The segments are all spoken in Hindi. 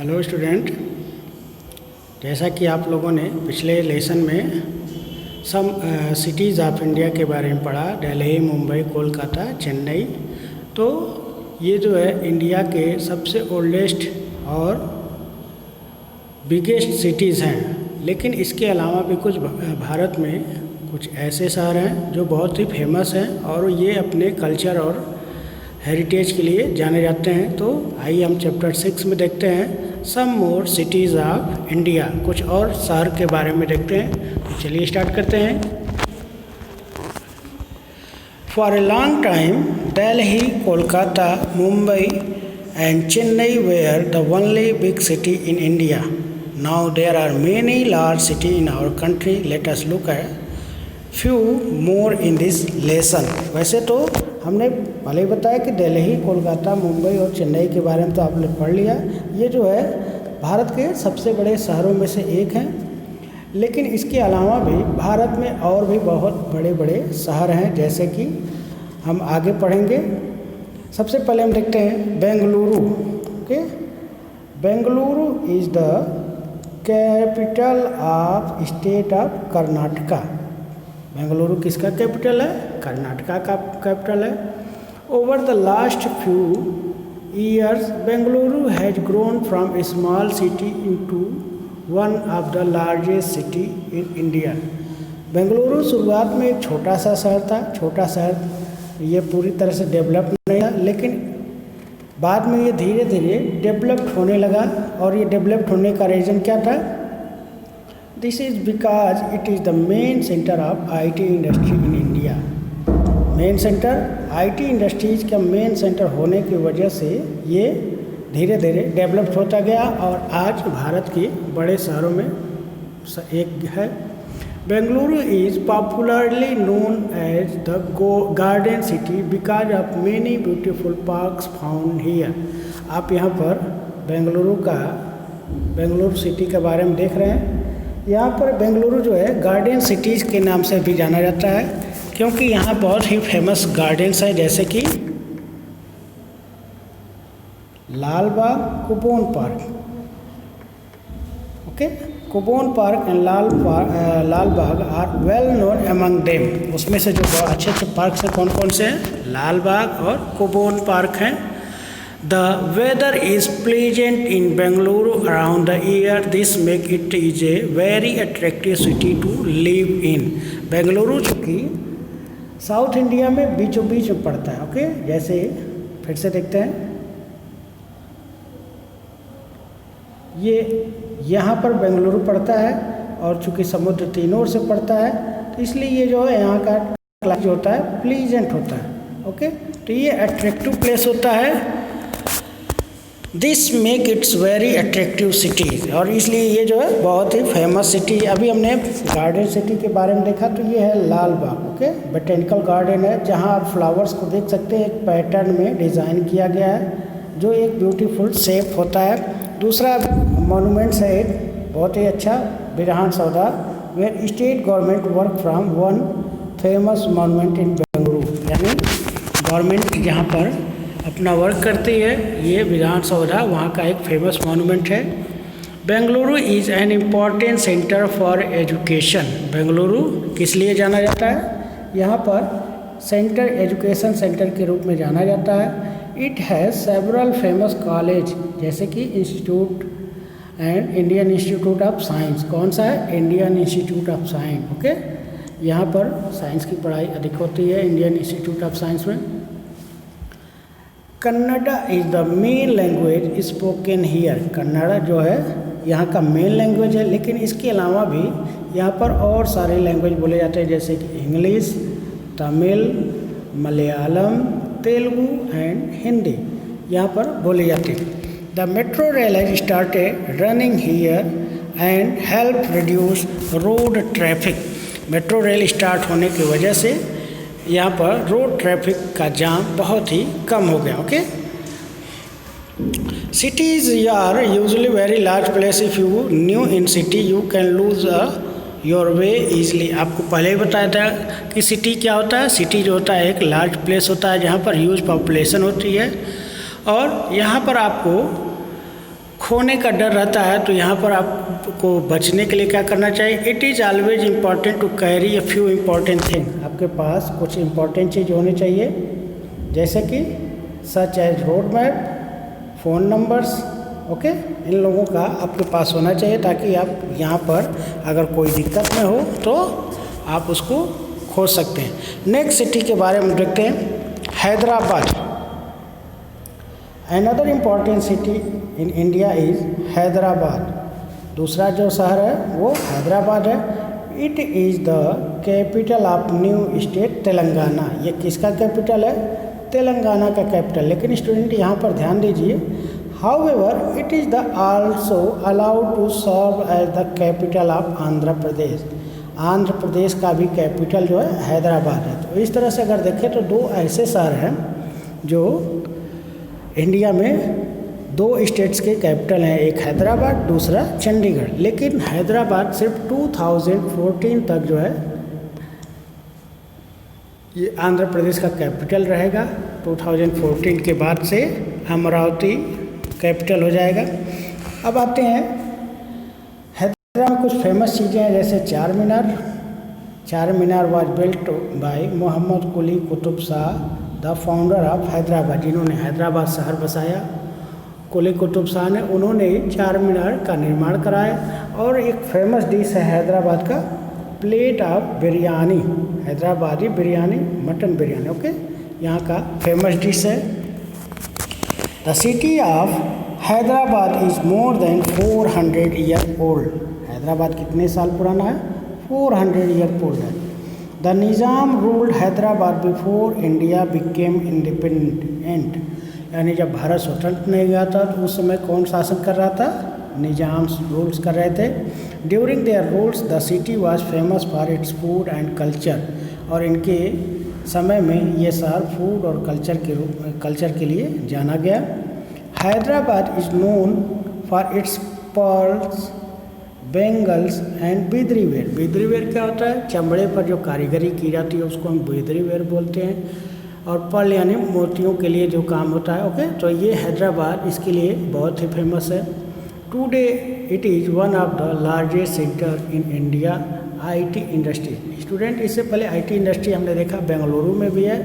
हेलो स्टूडेंट, जैसा कि आप लोगों ने पिछले लेसन में सम सिटीज़ ऑफ इंडिया के बारे में पढ़ा, दिल्ली, मुंबई, कोलकाता, चेन्नई। तो ये जो है इंडिया के सबसे ओल्डेस्ट और बिगेस्ट सिटीज़ हैं। लेकिन इसके अलावा भी कुछ भारत में कुछ ऐसे शहर हैं जो बहुत ही फेमस हैं और ये अपने कल्चर और हेरिटेज के लिए जाने जाते हैं। तो आइए हम चैप्टर 6 में देखते हैं सम मोर सिटीज़ ऑफ इंडिया, कुछ और शहर के बारे में देखते हैं। तो चलिए स्टार्ट करते हैं। For a long time Delhi, Kolkata, Mumbai and Chennai where the only big city in India. Now there are many large city in our country. Let us look at few more in this lesson. वैसे तो हमने पहले ही बताया कि दिल्ली, कोलकाता, मुंबई और चेन्नई के बारे में तो आपने पढ़ लिया। ये जो है भारत के सबसे बड़े शहरों में से एक हैं। लेकिन इसके अलावा भी भारत में और भी बहुत बड़े बड़े शहर हैं, जैसे कि हम आगे पढ़ेंगे। सबसे पहले हम देखते हैं Bengaluru. Okay, Bengaluru is the capital of state of Karnataka. Bengaluru किसका कैपिटल है? कर्नाटका का कैपिटल है। Over the last few years Bengaluru has grown from A small city into one of the largest city in India. Bengaluru शुरुआत में एक छोटा सा शहर था। छोटा शहर ये पूरी तरह से डेवलप नहीं था, लेकिन बाद में ये धीरे धीरे डेवलप्ड होने लगा। और ये डेवलप्ड होने का रीज़न क्या था? This is because it is the main center of IT industry in India. Main centre IT industries का मेन सेंटर होने की वजह से ये धीरे धीरे डेवलप होता गया और आज भारत के बड़े शहरों में एक है। Bengaluru is popularly known as the garden city because of many beautiful parks found here. आप यहाँ पर बेंगलुरु सिटी के बारे में देख रहे हैं। यहाँ पर बेंगलुरु जो है गार्डन सिटीज़ के नाम से भी जाना जाता है, क्योंकि यहाँ बहुत ही फेमस गार्डन्स हैं, जैसे कि Lal Bagh, Cubbon Park. Okay, Cubbon Park and Lal Bagh are well known among them. उसमें से जो बहुत अच्छे अच्छे पार्क हैं कौन कौन से हैं? लाल बाग और कुबोन पार्क हैं। The weather is pleasant in Bengaluru around the year. This make it is a very attractive city to live in. Bengaluru चूँकि साउथ इंडिया में बीचों बीच में पड़ता है। ओके, जैसे फिर से देखते हैं, ये यहाँ पर बेंगलुरु पड़ता है और चूँकि समुद्र तीनों ओर से पड़ता है, तो इसलिए ये जो है यहाँ का क्लाइमेट होता है प्लीजेंट होता है। ओके, तो ये अट्रैक्टिव प्लेस होता है। This make it's very attractive city, और इसलिए ये जो है बहुत ही फेमस सिटी। अभी हमने गार्डन सिटी के बारे में देखा, तो ये है लाल बाग। ओके, बोटेनिकल गार्डन है जहाँ आप फ्लावर्स को देख सकते हैं। एक पैटर्न में डिज़ाइन किया गया है जो एक ब्यूटीफुल शेप होता है। दूसरा मॉन्यूमेंट्स है एक बहुत ही अच्छा, Vidhana Soudha, where state government work from one famous monument in Bengaluru. यानी गवर्नमेंट जहाँ पर अपना वर्क करती है, ये विधानसौधा वहाँ का एक फेमस मॉन्यूमेंट है। Bengaluru is an important centre for education. Bengaluru किस लिए जाना जाता है? यहाँ पर सेंटर, एजुकेशन सेंटर के रूप में जाना जाता है। It has several famous college, जैसे कि institute and Indian institute of science. कौन सा है? Indian institute of science. Okay, यहाँ पर साइंस की पढ़ाई अधिक होती है इंडियन इंस्टीट्यूट ऑफ साइंस में। Kannada is the main language spoken here. Kannada जो है यहाँ का मेन लैंग्वेज है, लेकिन इसके अलावा भी यहाँ पर और सारे लैंग्वेज बोले जाते हैं, जैसे कि इंग्लिश, तमिल, मलयालम, तेलुगु एंड हिंदी यहाँ पर बोली जाती है। The metro rail has started running here and help reduce road traffic. Metro rail start होने की वजह से यहाँ पर रोड ट्रैफिक का जाम बहुत ही कम हो गया। Okay, cities are usually very large place. If you new in city you can lose your way easily. आपको पहले ही बताया था कि सिटी क्या होता है। सिटी जो होता है एक लार्ज प्लेस होता है जहाँ पर ह्यूज पॉपुलेशन होती है, और यहाँ पर आपको खोने का डर रहता है, तो यहाँ पर आपको बचने के लिए क्या करना चाहिए? It is always important to carry a few important thing. आपके पास कुछ इम्पॉर्टेंट चीज़ होनी चाहिए, जैसे कि such as road map, phone numbers, okay. इन लोगों का आपके पास होना चाहिए ताकि आप यहाँ पर अगर कोई दिक्कत में हो तो आप उसको खोज सकते हैं। नेक्स्ट सिटी के बारे में देखते हैं, Hyderabad. Another important city in India is Hyderabad. दूसरा जो शहर है वो हैदराबाद है। It is the capital of new state Telangana. ये किसका कैपिटल है? तेलंगाना का कैपिटल। लेकिन स्टूडेंट यहाँ पर ध्यान दीजिए, however it is the also allowed to serve as the capital of Andhra Pradesh. Andhra Pradesh का भी कैपिटल जो है हैदराबाद है। तो इस तरह से अगर देखें तो दो ऐसे शहर हैं जो इंडिया में दो स्टेट्स के कैपिटल हैं, एक हैदराबाद, दूसरा चंडीगढ़। लेकिन हैदराबाद सिर्फ 2014 तक जो है ये आंध्र प्रदेश का कैपिटल रहेगा। 2014 के बाद से अमरावती कैपिटल हो जाएगा। अब आते हैं हैदराबाद में कुछ फेमस चीज़ें हैं, जैसे Charminar. Charminar was built by Mohammed Quli Qutb Shah, the founder of Hyderabad. जिन्होंने हैदराबाद शहर बसाया, कुली कुतुब शाह ने, उन्होंने चार मीनार का निर्माण कराया। और एक फेमस डिश है हैदराबाद का, plate of biryani. Hyderabadi biryani, mutton biryani, okay, यहाँ का फेमस डिश है। The city of Hyderabad is more than 400 year old. Hyderabad कितने साल पुराना है? 400 ईयर ओल्ड है। The Nizam ruled Hyderabad before India became independent. यानी जब भारत स्वतंत्र नहीं हुआ था तो उस समय कौन शासन कर रहा था? निज़ाम रूल्स कर रहे थे। During their rules the city was famous for its food and culture. और इनके समय में ये शहर फूड और कल्चर के लिए जाना गया। Hyderabad is known for its pearls, bangles and Bidri ware. Bidri ware क्या होता है? चमड़े पर जो कारीगरी की जाती है उसको हम बिदरी वेयर बोलते हैं। और पर्ल यानी मोतियों के लिए जो काम होता है, ओके। तो ये हैदराबाद इसके लिए बहुत ही फेमस है। Today it is one of the largest sector in India IT industry. Student, इससे पहले आईटी इंडस्ट्री हमने देखा बेंगलुरु में भी है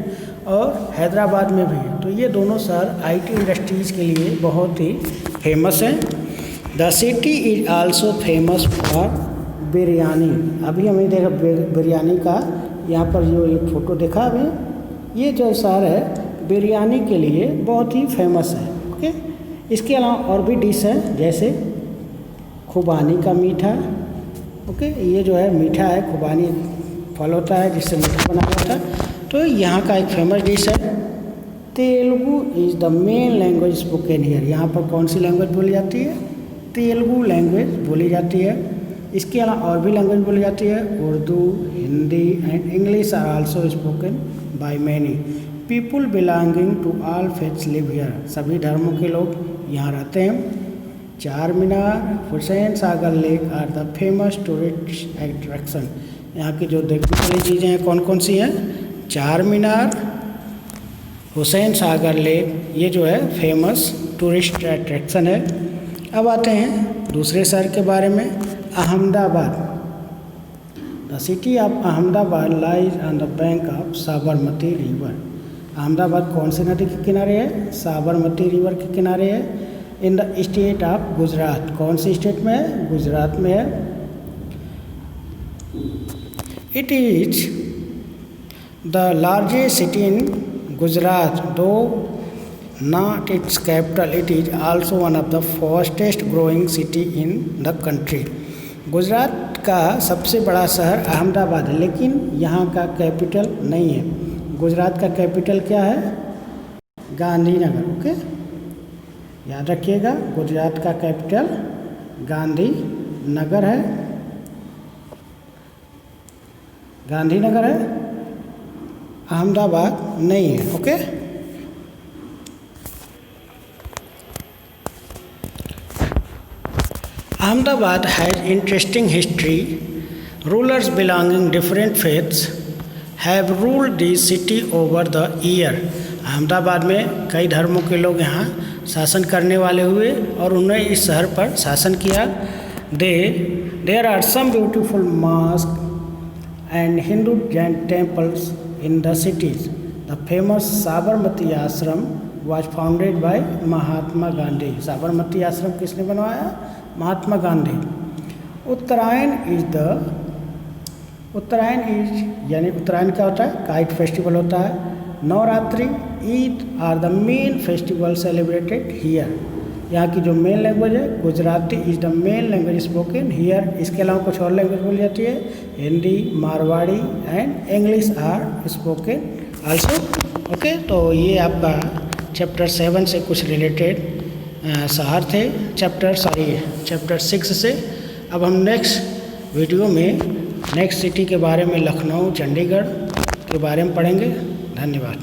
और हैदराबाद में भी है। तो ये दोनों शहर आईटी इंडस्ट्रीज़ के लिए बहुत ही फेमस हैं। The city is also famous for biryani. अभी हमें देखा बिरयानी का, यहाँ पर जो एक फ़ोटो देखा अभी, ये जो शहर है बिरयानी के लिए बहुत ही फेमस है, ओके। इसके अलावा और भी डिश हैं, जैसे खुबानी का मीठा, ओके। ये जो है मीठा है, खुबानी फल होता है जिससे मीठा बना जाता है। तो यहाँ का एक फेमस डिश है। Telugu is the main language spoken here. यहाँ पर कौन सी लैंग्वेज बोली जाती है? तेलुगु लैंग्वेज बोली जाती है। इसके अलावा और भी लैंग्वेज बोली जाती है, Urdu, Hindi and English are also spoken by many people belonging to all faiths live here. सभी धर्मों के लोग यहाँ रहते हैं। Charminar, Hussain Sagar lake are the famous tourist attraction. यहाँ की जो देखने वाली चीज़ें हैं कौन कौन सी हैं? चार मीनार, हुसैन सागर लेक, ये जो है फेमस टूरिस्ट अट्रैक्शन है। अब आते हैं दूसरे शहर के बारे में, Ahmedabad. The city of Ahmedabad lies on the bank of Sabarmati river. Ahmedabad कौन सी नदी के किनारे है? साबरमती रिवर के किनारे है। In the state of Gujarat. कौन सी स्टेट में है? गुजरात में है। It is the largest city in Gujarat, दो not its capital, it is also one of the fastest growing city in the country. Gujarat का सबसे बड़ा शहर अहमदाबाद है, लेकिन यहाँ का कैपिटल नहीं है। गुजरात का कैपिटल क्या है? गांधीनगर, ओके, याद रखिएगा। गुजरात का कैपिटल गांधीनगर है, गांधीनगर है, अहमदाबाद नहीं है, okay. Ahmedabad has interesting history. Rulers belonging different faiths have ruled the city over the year. Ahmedabad में कई धर्मों के लोग यहाँ शासन करने वाले हुए और उन्होंने इस शहर पर शासन किया। There are some beautiful mosque and Hindu Jain temples in the cities. The famous Sabarmati Ashram was founded by Mahatma Gandhi. Sabarmati Ashram किसने बनवाया? महात्मा गांधी। उत्तरायण इज यानी उत्तरायण क्या होता है? काइट फेस्टिवल होता है। Navratri, Eid are the main festival celebrated here. यहाँ की जो मेन लैंग्वेज है Gujarati is the main language spoken here. इसके अलावा कुछ और लैंग्वेज बोली जाती है, Hindi, Marwari and English are spoken also. Okay, तो ये आपका चैप्टर 7 से कुछ रिलेटेड शहर थे, चैप्टर 6 से। अब हम नेक्स्ट वीडियो में नेक्स्ट सिटी के बारे में लखनऊ, चंडीगढ़ के बारे में पढ़ेंगे। धन्यवाद।